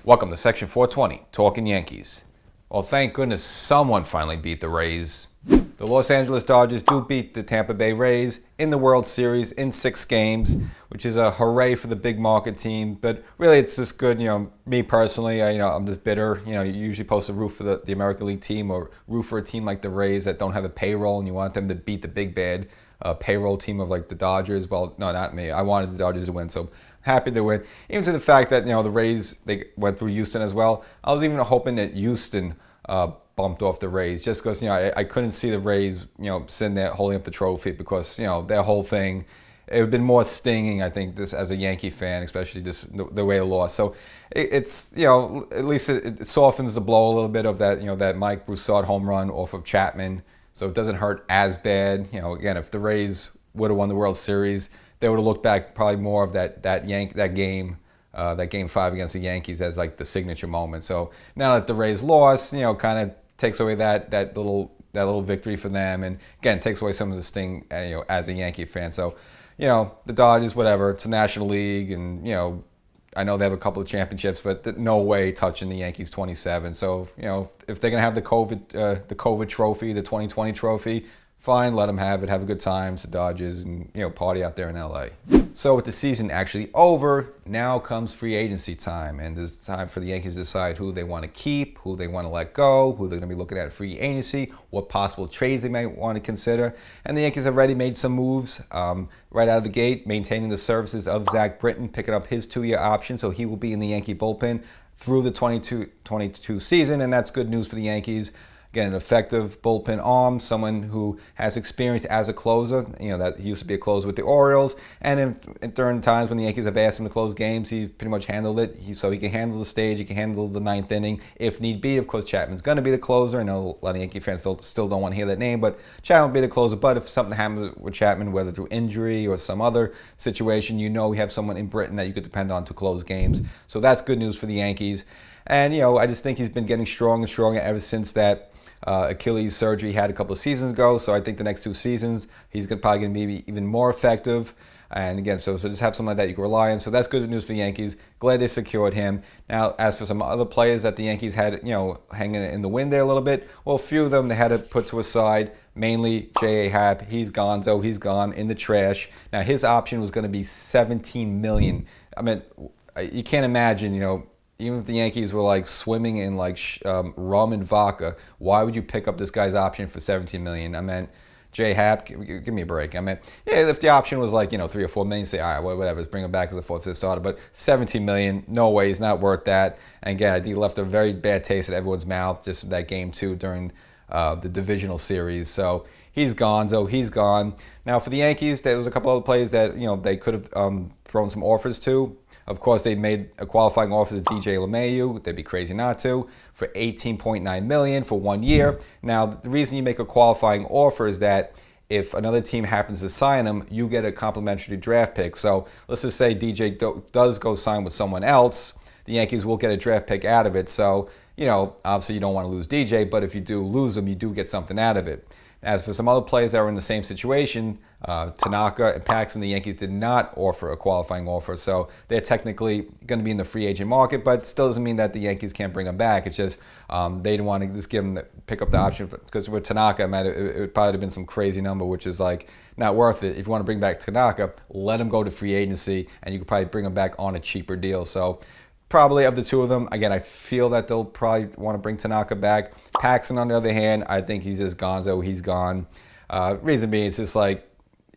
Welcome to Section 420, Talkin Yankees. Well, thank goodness someone finally beat the Rays. The Los Angeles Dodgers do beat the Tampa Bay Rays in the World Series in 6 games, which is a hooray for the big market team. But really, it's just good. Me personally, I'm just bitter. You usually post a root for the American League team or root for a team like the Rays that don't have a payroll, and you want them to beat the big bad payroll team of like the Dodgers. Well, no, not me. I wanted the Dodgers to win, so happy they win. Even to the fact that the Rays, they went through Houston as well. I was even hoping that Houston bumped off the Rays, just because I couldn't see the Rays sitting there holding up the trophy, because their whole thing, it would have been more stinging, I think, this as a Yankee fan, especially just the way it lost. So it's at least it softens the blow a little bit of that that Mike Broussard home run off of Chapman, so it doesn't hurt as bad. Again, if the Rays would have won the World Series, they would have looked back probably more of that game 5 against the Yankees as like the signature moment. So now that the Rays lost, kind of takes away that little victory for them, and again takes away some of the sting, as a Yankee fan. So the Dodgers, whatever, it's a National League, and I know they have a couple of championships, but no way touching the Yankees 27. So if they're gonna have the COVID trophy, the 2020 trophy, fine, let them have it. Have a good time. It's the Dodgers, and party out there in LA. So with the season actually over, now comes free agency time, and it's time for the Yankees to decide who they want to keep, who they want to let go, who they're going to be looking at free agency, what possible trades they might want to consider. And the Yankees have already made some moves right out of the gate, maintaining the services of Zach Britton, picking up his 2-year option, so he will be in the Yankee bullpen through the 22 season, and that's good news for the Yankees. Again, an effective bullpen arm, someone who has experience as a closer. That he used to be a closer with the Orioles. And during times when the Yankees have asked him to close games, he's pretty much handled it. So he can handle the stage, he can handle the 9th inning if need be. Of course, Chapman's going to be the closer. I know a lot of Yankee fans still don't want to hear that name, but Chapman will be the closer. But if something happens with Chapman, whether through injury or some other situation, we have someone in Britain that you could depend on to close games. So that's good news for the Yankees. And, I just think he's been getting stronger and stronger ever since that Achilles surgery he had a couple of seasons ago. So I think the next 2 seasons he's probably going to be even more effective. And again, so just have something like that you can rely on. So that's good news for the Yankees. Glad they secured him. Now, as for some other players that the Yankees had, hanging in the wind there a little bit, well, a few of them they had to put to a side. Mainly J.A. Happ. He's gonzo. He's gone in the trash. Now, his option was going to be $17 million. I mean, you can't imagine, even if the Yankees were like swimming in like rum and vodka, why would you pick up this guy's option for $17 million? I mean, J. Happ, give me a break. I mean, yeah, if the option was like, $3 or $4 million, say, all right, whatever, let's bring him back as a 4th, 5th starter. But $17 million, no way, he's not worth that. And again, I think he left a very bad taste in everyone's mouth just that game 2 during the divisional series. So he's gone. He's gone. Now for the Yankees, there was a couple other players that they could have thrown some offers to. Of course, they made a qualifying offer to DJ LeMahieu. They'd be crazy not to, for $18.9 million for 1 year. Now, the reason you make a qualifying offer is that if another team happens to sign him, you get a complimentary draft pick. So let's just say DJ does go sign with someone else, the Yankees will get a draft pick out of it. So, obviously you don't want to lose DJ, but if you do lose him, you do get something out of it. As for some other players that were in the same situation, Tanaka and Paxton, the Yankees did not offer a qualifying offer, so they're technically going to be in the free agent market, but still doesn't mean that the Yankees can't bring them back. It's just they didn't want to just pick up the option, because with Tanaka, it would probably have been some crazy number, which is like not worth it. If you want to bring back Tanaka, let him go to free agency, and you could probably bring him back on a cheaper deal. So probably of the 2 of them, again, I feel that they'll probably want to bring Tanaka back. Paxton, on the other hand, I think he's just gonzo. He's gone. Reason being, it's just like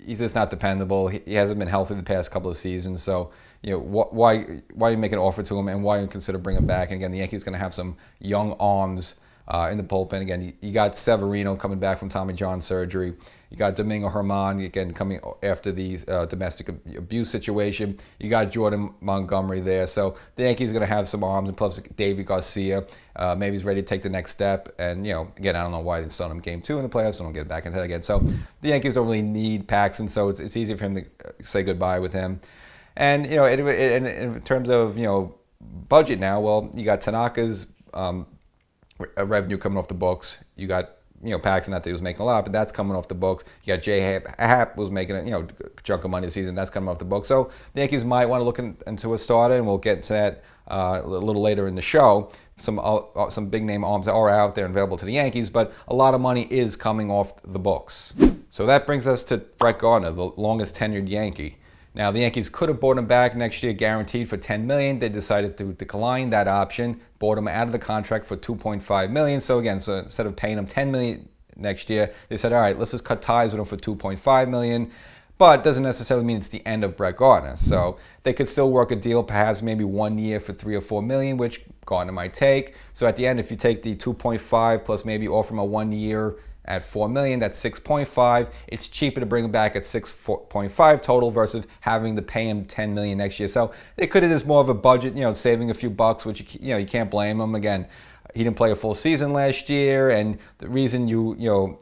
he's just not dependable. He hasn't been healthy the past couple of seasons. So, why you make an offer to him, and why you consider bringing him back? And again, the Yankees going to have some young arms in the bullpen. Again, you got Severino coming back from Tommy John surgery. You got Domingo Germán, again, coming after the domestic abuse situation. You got Jordan Montgomery there. So the Yankees are going to have some arms, and plus David Garcia. Maybe he's ready to take the next step. And, again, I don't know why they didn't start him game 2 in the playoffs. So don't get back into that again. So the Yankees don't really need Paxton, so it's easy for him to say goodbye with him. And, in terms of, budget now, well, you got Tanaka's revenue coming off the books. You got Paxton, not that he was making a lot, but that's coming off the books. You got J. Happ was making a chunk of money this season. That's coming off the books. So the Yankees might want to look into a starter, and we'll get to that a little later in the show. Some big name arms are out there and available to the Yankees, but a lot of money is coming off the books. So that brings us to Brett Gardner, the longest tenured Yankee. Now, the Yankees could have bought him back next year, guaranteed for $10 million. They decided to decline that option, bought him out of the contract for $2.5 million. So again, instead of paying him $10 million next year, they said, all right, let's just cut ties with him for $2.5 million. But it doesn't necessarily mean it's the end of Brett Gardner. So they could still work a deal, perhaps maybe 1 year for $3 or $4 million, which Gardner might take. So at the end, if you take the 2.5 plus maybe offer him a 1 year at $4 million, that's 6.5. It's cheaper to bring him back at 6.5 total versus having to pay him $10 million next year. So they could have just more of a budget, saving a few bucks, which you can't blame him. Again, he didn't play a full season last year, and the reason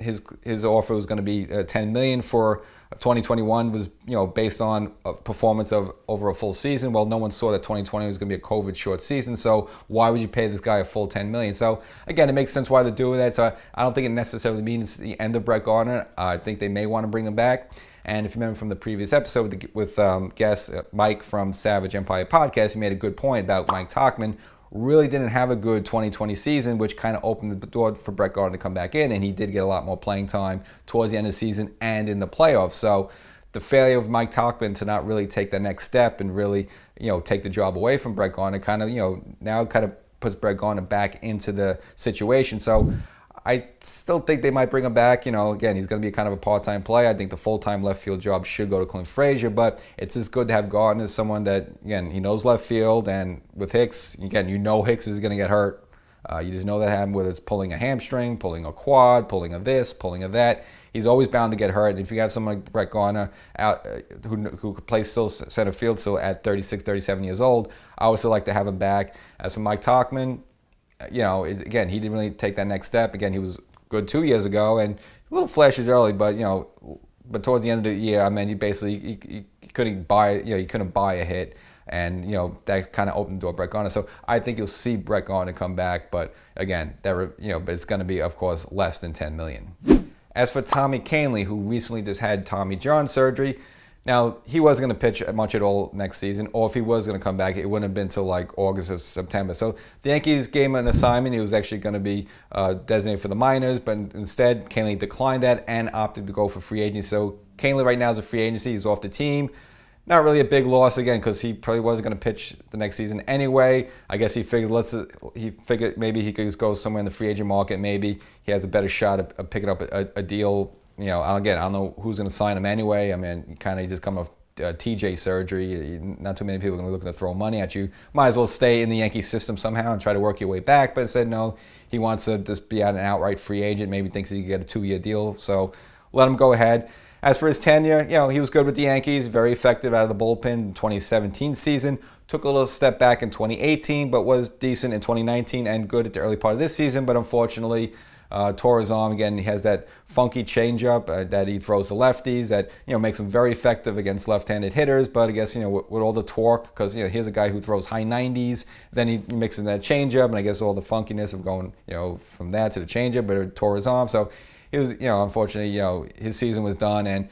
his offer was going to be $10 million for 2021 was based on a performance of over a full season. Well, no one saw that 2020 was going to be a COVID short season, so why would you pay this guy a full $10 million? So again, it makes sense why they're doing that. So I don't think it necessarily means the end of Brett Gardner. I think they may want to bring him back. And if you remember from the previous episode with guest Mike from Savage Empire Podcast, he made a good point about Mike Talkman really didn't have a good 2020 season, which kind of opened the door for Brett Gardner to come back in, and he did get a lot more playing time towards the end of the season and in the playoffs. So the failure of Mike Talkman to not really take the next step and really, take the job away from Brett Gardner kind of, now kind of puts Brett Gardner back into the situation. So I still think they might bring him back. Again, he's going to be kind of a part-time player. I think the full-time left field job should go to Clint Frazier, but it's just good to have Gardner as someone that, again, he knows left field, and with Hicks, again, Hicks is going to get hurt. You just know that happened, whether it's pulling a hamstring, pulling a quad, pulling a this, pulling a that. He's always bound to get hurt. And if you have someone like Brett Gardner out who could play still center field still at 36, 37 years old, I would still like to have him back. As for Mike Talkman, again, he didn't really take that next step. Again, he was good 2 years ago, and a little flashes early, but but towards the end of the year, I mean, he couldn't buy, he couldn't buy a hit, and that kind of opened the door for Brett Gardner. So I think you'll see Brett Gardner come back, but again, but it's going to be, of course, less than $10 million. As for Tommy Kahnle, who recently just had Tommy John surgery. Now, he wasn't going to pitch much at all next season, or if he was going to come back, it wouldn't have been until like August or September. So the Yankees gave him an assignment. He was actually going to be designated for the minors, but instead, Kahnle declined that and opted to go for free agency. So Kahnle right now is a free agency. He's off the team. Not really a big loss, again, because he probably wasn't going to pitch the next season anyway. I guess he figured maybe he could just go somewhere in the free agent market. Maybe he has a better shot of picking up a deal. I don't know who's going to sign him anyway. I mean, he just come off TJ surgery. Not too many people are going to be looking to throw money at you. Might as well stay in the Yankee system somehow and try to work your way back. But instead, no, he wants to just be an outright free agent. Maybe thinks he can get a 2-year deal. So let him go ahead. As for his tenure, he was good with the Yankees, very effective out of the bullpen in 2017 season. Took a little step back in 2018, but was decent in 2019 and good at the early part of this season. But unfortunately, tore his arm again. He has that funky changeup that he throws to lefties that makes him very effective against left-handed hitters. But I guess with all the torque, because here's a guy who throws high 90s, then he mixes that changeup, and I guess all the funkiness of going from that to the changeup, but it tore his arm. So it was unfortunately his season was done, and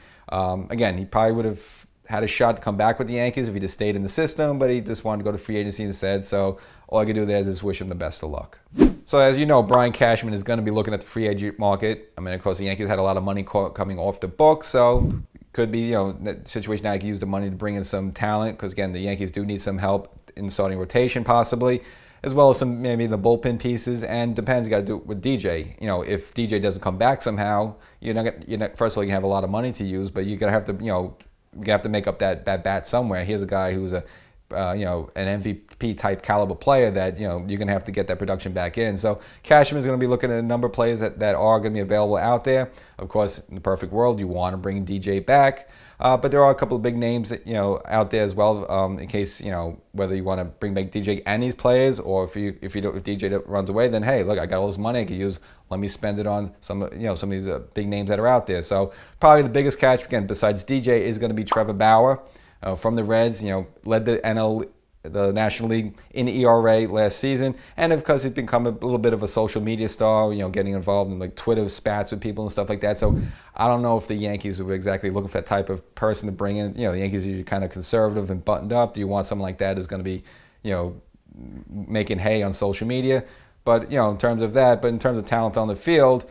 again, he probably would have had a shot to come back with the Yankees if he just stayed in the system, but he just wanted to go to free agency instead. So all I could do there is just wish him the best of luck. So as you know, Brian Cashman is going to be looking at the free agent market. I mean, of course, the Yankees had a lot of money coming off the books, so could be that situation now. I could use the money to bring in some talent, because again, the Yankees do need some help in the starting rotation possibly, as well as some maybe the bullpen pieces. And depends, you got to do it with DJ. If DJ doesn't come back somehow, you're not first of all, you have a lot of money to use, but you're gonna have to you have to make up that bat somewhere. Here's a guy who's an MVP type caliber player that you're going to have to get that production back in. So Cashman is going to be looking at a number of players that are going to be available out there. Of course, in the perfect world, you want to bring DJ back, but there are a couple of big names that out there as well. In case whether you want to bring back DJ and these players, or if DJ runs away, then hey, look, I got all this money I could use. Let me spend it on some of these big names that are out there. So probably the biggest catch again besides DJ is going to be Trevor Bauer from the Reds. Led the NL the National League in ERA last season, and because he's become a little bit of a social media star, getting involved in like Twitter spats with people and stuff like that. So I don't know if the Yankees were exactly looking for that type of person to bring in. The Yankees are kind of conservative and buttoned up. Do you want someone like that who's going to be, making hay on social media? But in terms of that, but in terms of talent on the field,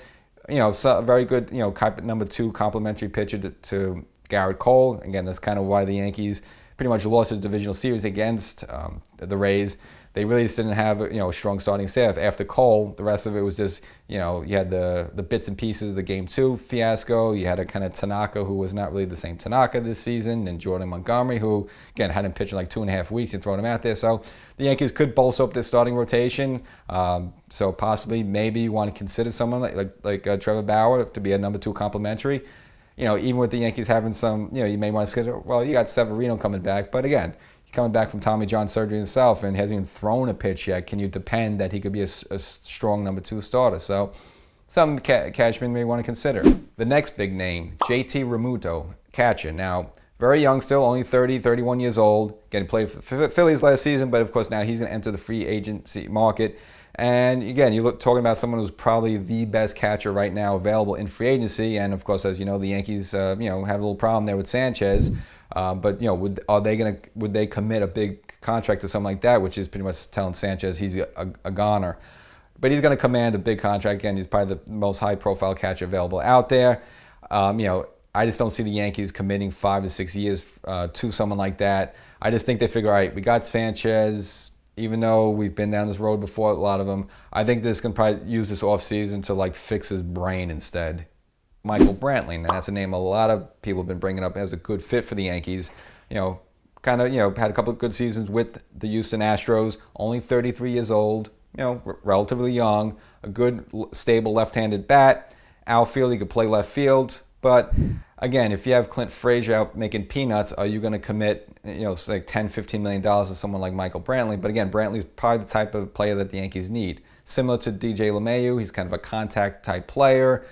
so a very good, number 2 complimentary pitcher to Garrett Cole. Again, that's kind of why the Yankees pretty much lost the divisional series against the Rays. They really just didn't have a strong starting staff. After Cole, the rest of it was just, you had the bits and pieces of the Game 2 fiasco. You had a kind of Tanaka who was not really the same Tanaka this season, and Jordan Montgomery, who, again, hadn't pitched in like 2.5 weeks and thrown him out there. So the Yankees could bolster up their starting rotation. So possibly, maybe you want to consider someone like Trevor Bauer to be a number 2 complimentary. Even with the Yankees having some, you may want to schedule, well, you got Severino coming back, but again, he's coming back from Tommy John surgery himself and hasn't even thrown a pitch yet. Can you depend that he could be a strong number 2 starter? So something Cashman may want to consider. The next big name, JT Realmuto, catcher. Now, very young still, only 31 years old. Again, he played for Phillies last season, but of course now he's going to enter the free agency market. And again, you look talking about someone who's probably the best catcher right now available in free agency. And of course, as you know, the Yankees, have a little problem there with Sanchez. But would they commit a big contract to something like that, which is pretty much telling Sanchez he's a goner. But he's going to command a big contract. Again, he's probably the most high-profile catcher available out there. I just don't see the Yankees committing 5 to 6 years to someone like that. I just think they figure, all right, we got Sanchez. Even though we've been down this road before, a lot of them, I think this can probably use this offseason to fix his brain instead. Michael Brantley, and that's a name a lot of people have been bringing up as a good fit for the Yankees. Had a couple of good seasons with the Houston Astros, only 33 years old, relatively young, a good, stable left-handed bat. Outfield, he could play left field, but again, if you have Clint Frazier out making peanuts, are you going to commit, like $10, $15 million to someone like Michael Brantley? But again, Brantley's probably the type of player that the Yankees need. Similar to DJ LeMahieu, he's kind of a contact type player.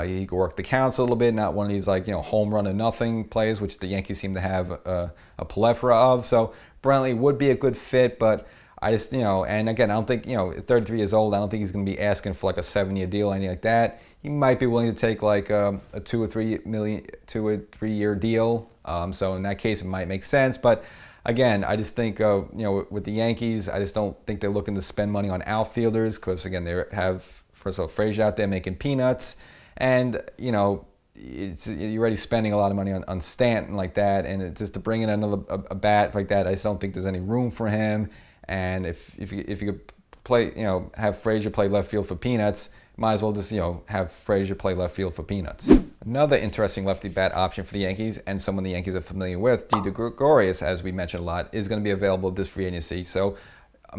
He can work the counts a little bit, not one of these home run or nothing players, which the Yankees seem to have a plethora of. So Brantley would be a good fit, but I just, and again, I don't think, at 33 years old, I don't think he's going to be asking for like a 7-year deal or anything like that. He might be willing to take like a 2 or 3 year deal. So in that case, it might make sense. But again, I just think, with the Yankees, I just don't think they're looking to spend money on outfielders because, again, they have, first of all, Frazier out there making peanuts. And, you're already spending a lot of money on Stanton like that. And just to bring in a bat like that, I just don't think there's any room for him. And if you could play, have Frazier play left field for peanuts, might as well just, have Frazier play left field for peanuts. Another interesting lefty bat option for the Yankees, and someone the Yankees are familiar with, Didi Gregorius, as we mentioned a lot, is going to be available this free agency. So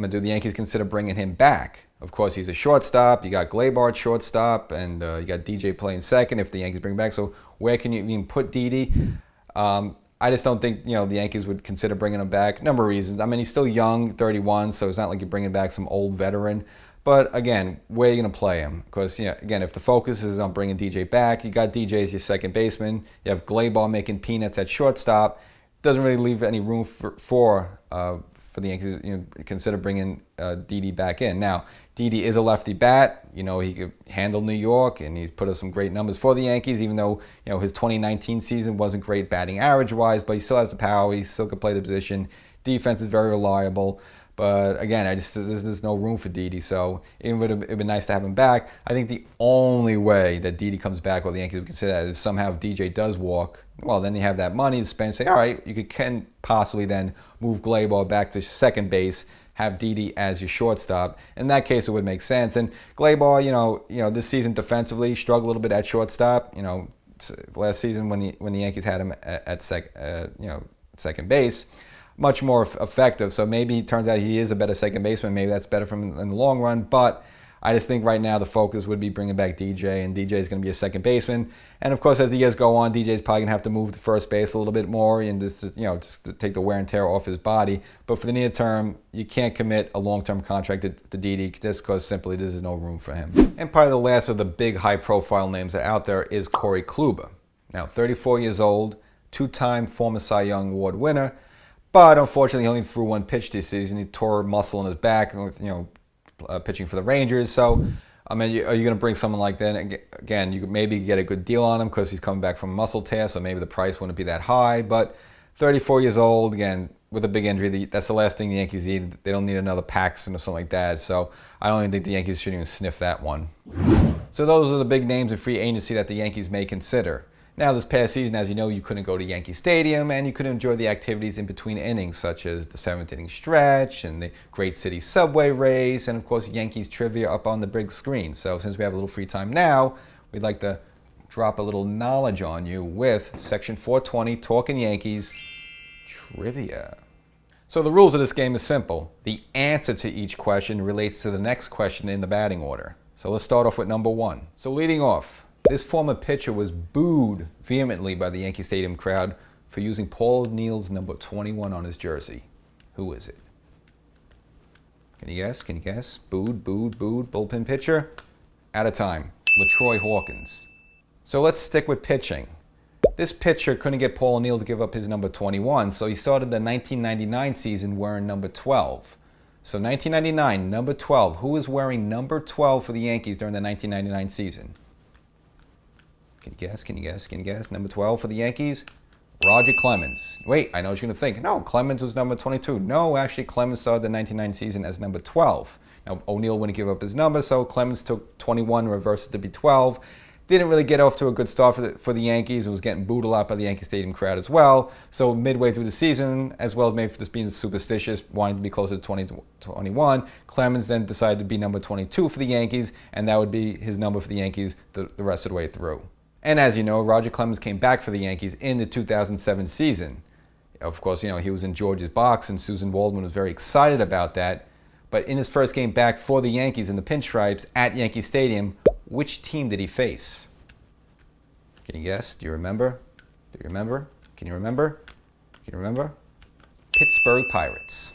do the Yankees consider bringing him back? Of course, he's a shortstop. You got Gleyber at shortstop, and you got DJ playing second if the Yankees bring him back. So where can you even put Didi? I just don't think, the Yankees would consider bringing him back. Number of reasons. He's still young, 31, so it's not like you're bringing back some old veteran. But again, where are you going to play him? Because, again, if the focus is on bringing DJ back, you got DJ as your second baseman. You have Gleyber making peanuts at shortstop. Doesn't really leave any room for the Yankees to consider bringing Didi back in. Now, Didi is a lefty bat. He could handle New York, and he's put up some great numbers for the Yankees, even though, his 2019 season wasn't great batting average-wise, but he still has the power. He still could play the position. Defense is very reliable. But again, there's no room for Didi. So even if it'd be nice to have him back, I think the only way that Didi comes back, or the Yankees would consider that, if somehow DJ does walk, well, then you have that money to spend. Say, all right, you can possibly then move Gleyber back to second base, have Didi as your shortstop. In that case, it would make sense. And Gleyber, this season defensively struggled a little bit at shortstop. Last season when the Yankees had him at second base, much more effective. So maybe it turns out he is a better second baseman. Maybe that's better for him in the long run. But I just think right now the focus would be bringing back DJ, and DJ is going to be a second baseman. And of course, as the years go on, DJ is probably going to have to move to first base a little bit more and just to take the wear and tear off his body. But for the near term, you can't commit a long-term contract to Didi just because simply there's no room for him. And probably the last of the big high-profile names that are out there is Corey Kluber. Now, 34 years old, two-time former Cy Young Award winner. But unfortunately, he only threw one pitch this season. He tore a muscle in his back with, pitching for the Rangers. So, I mean, are you going to bring someone like that? Again, you could maybe get a good deal on him because he's coming back from a muscle tear, so maybe the price wouldn't be that high. But 34 years old, again, with a big injury, that's the last thing the Yankees need. They don't need another Paxton or something like that. So I don't even think the Yankees should even sniff that one. So those are the big names in free agency that the Yankees may consider. Now, this past season, as you know, you couldn't go to Yankee Stadium, and you couldn't enjoy the activities in between innings, such as the 7th inning stretch and the Great City Subway race, and of course, Yankees Trivia up on the big screen. So since we have a little free time now, we'd like to drop a little knowledge on you with Section 420 Talkin Yankees Trivia. So the rules of this game is simple. The answer to each question relates to the next question in the batting order. So let's start off with number 1. So leading off, this former pitcher was booed vehemently by the Yankee Stadium crowd for using Paul O'Neill's number 21 on his jersey. Who is it? Can you guess? Can you guess? Booed, booed, booed. Bullpen pitcher? Out of time. LaTroy Hawkins. So let's stick with pitching. This pitcher couldn't get Paul O'Neill to give up his number 21, so he started the 1999 season wearing number 12. So 1999, number 12. Who was wearing number 12 for the Yankees during the 1999 season? Can you guess? Can you guess? Can you guess? Number 12 for the Yankees? Roger Clemens. Wait, I know what you're going to think. No, Clemens was number 22. No, actually, Clemens started the 1999 season as number 12. Now, O'Neill wouldn't give up his number, so Clemens took 21, reversed it to be 12. Didn't really get off to a good start for the Yankees. It was getting booed a lot by the Yankee Stadium crowd as well. So midway through the season, as well as maybe for this being superstitious, wanting to be closer to 2021, Clemens then decided to be number 22 for the Yankees, and that would be his number for the Yankees the rest of the way through. And as you know, Roger Clemens came back for the Yankees in the 2007 season. Of course, he was in George's box, and Susan Waldman was very excited about that. But in his first game back for the Yankees in the Pinstripes at Yankee Stadium, which team did he face? Can you guess? Do you remember? Do you remember? Can you remember? Can you remember? Pittsburgh Pirates.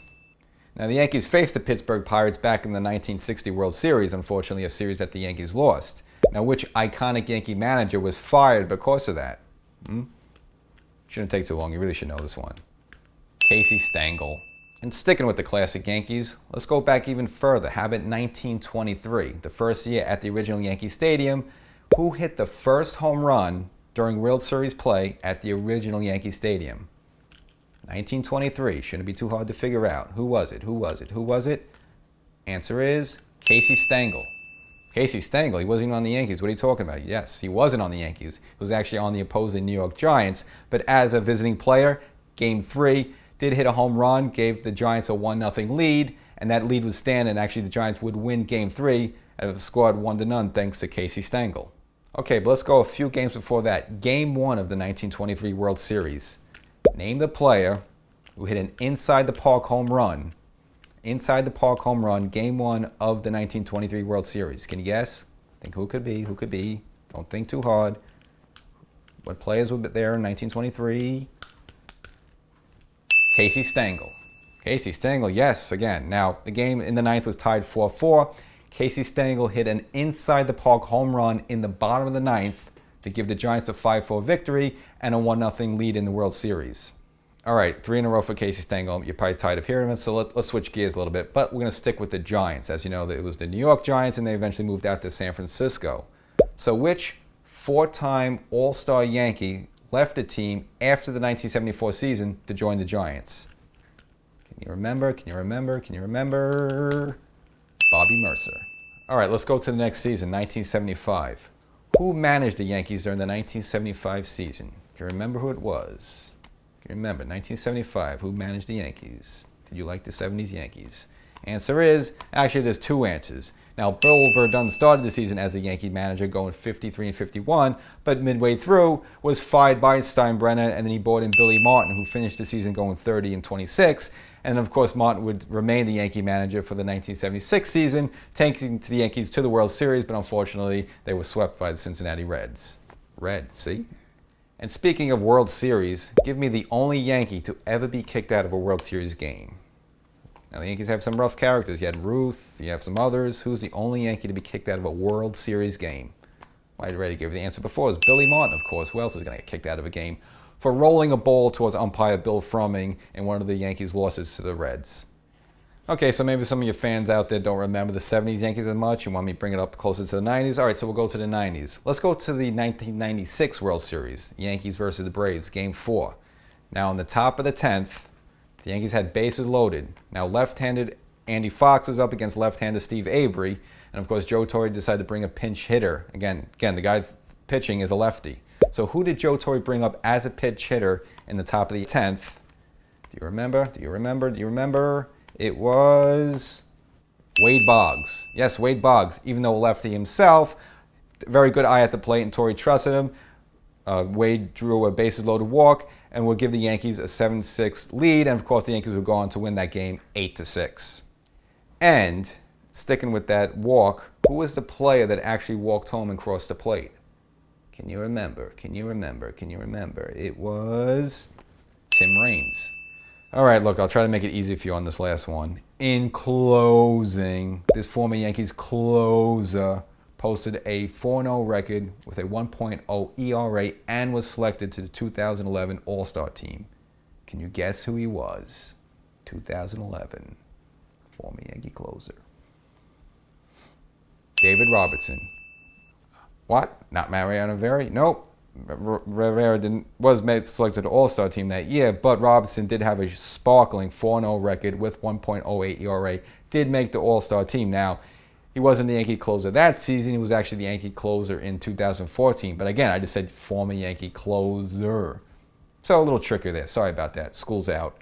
Now, the Yankees faced the Pittsburgh Pirates back in the 1960 World Series, unfortunately a series that the Yankees lost. Now, which iconic Yankee manager was fired because of that? Shouldn't take too long. You really should know this one. Casey Stengel. And sticking with the classic Yankees, let's go back even further. How about 1923, the first year at the original Yankee Stadium? Who hit the first home run during World Series play at the original Yankee Stadium? 1923. Shouldn't be too hard to figure out. Who was it? Who was it? Who was it? Answer is Casey Stengel. Casey Stengel, he wasn't even on the Yankees. What are you talking about? Yes, he wasn't on the Yankees. He was actually on the opposing New York Giants. But as a visiting player, Game 3, did hit a home run, gave the Giants a 1-0 lead, and that lead was stand, and actually the Giants would win Game 3 of the squad 1-0 thanks to Casey Stengel. Okay, but let's go a few games before that. Game 1 of the 1923 World Series. Name the player who hit an inside-the-park home run. Inside the park home run, Game 1 of the 1923 World Series. Can you guess? Think who could be? Who could be? Don't think too hard. What players were there in 1923? Casey Stengel. Casey Stengel, yes, again. Now, the game in the 9th was tied 4-4. Casey Stengel hit an inside-the-park home run in the bottom of the 9th to give the Giants a 5-4 victory and a 1-0 lead in the World Series. All right, 3 in a row for Casey Stengel. You're probably tired of hearing it, so let's switch gears a little bit. But we're going to stick with the Giants. As you know, it was the New York Giants, and they eventually moved out to San Francisco. So which 4-time All-Star Yankee left the team after the 1974 season to join the Giants? Can you remember? Can you remember? Can you remember? Bobby Mercer. All right, let's go to the next season, 1975. Who managed the Yankees during the 1975 season? Can you remember who it was? Can you remember, 1975, who managed the Yankees? Did you like the 70s Yankees? Answer is, actually there's 2 answers. Now, Bill Verdun started the season as a Yankee manager, going 53-51, but midway through was fired by Steinbrenner, and then he brought in Billy Martin, who finished the season going 30-26. And of course, Martin would remain the Yankee manager for the 1976 season, taking the Yankees to the World Series, but unfortunately, they were swept by the Cincinnati Reds. Red, see? And speaking of World Series, give me the only Yankee to ever be kicked out of a World Series game. Now, the Yankees have some rough characters. You had Ruth, you have some others. Who's the only Yankee to be kicked out of a World Series game? Well, I already gave you the answer before. It was Billy Martin, of course. Who else is going to get kicked out of a game? for rolling a ball towards umpire Bill Fromming in one of the Yankees' losses to the Reds. Okay, so maybe some of your fans out there don't remember the 70s Yankees as much. You want me to bring it up closer to the 90s? All right, so we'll go to the 90s. Let's go to the 1996 World Series, Yankees versus the Braves, Game 4. Now, in the top of the 10th, the Yankees had bases loaded. Now, left-handed Andy Fox was up against left-handed Steve Avery. And, of course, Joe Torre decided to bring a pinch hitter. Again, the guy pitching is a lefty. So who did Joe Torre bring up as a pinch hitter in the top of the 10th? Do you remember? Do you remember? Do you remember? It was Wade Boggs. Yes, Wade Boggs. Even though a lefty himself, very good eye at the plate, and Torre trusted him. Wade drew a bases-loaded walk and would give the Yankees a 7-6 lead. And, of course, the Yankees would go on to win that game 8-6. And sticking with that walk, who was the player that actually walked home and crossed the plate? Can you remember? Can you remember? Can you remember? It was Tim Raines. All right, look, I'll try to make it easy for you on this last one. In closing, this former Yankees closer posted a 4-0 record with a 1.0 ERA and was selected to the 2011 All-Star team. Can you guess who he was? 2011, former Yankee closer. David Robertson. What? Not Mariano Rivera? Nope. Rivera was made selected to the All-Star team that year, but Robertson did have a sparkling 4-0 record with 1.08 ERA, did make the All-Star team. Now, he wasn't the Yankee closer that season. He was actually the Yankee closer in 2014. But again, I just said former Yankee closer. So a little trickier there. Sorry about that. School's out.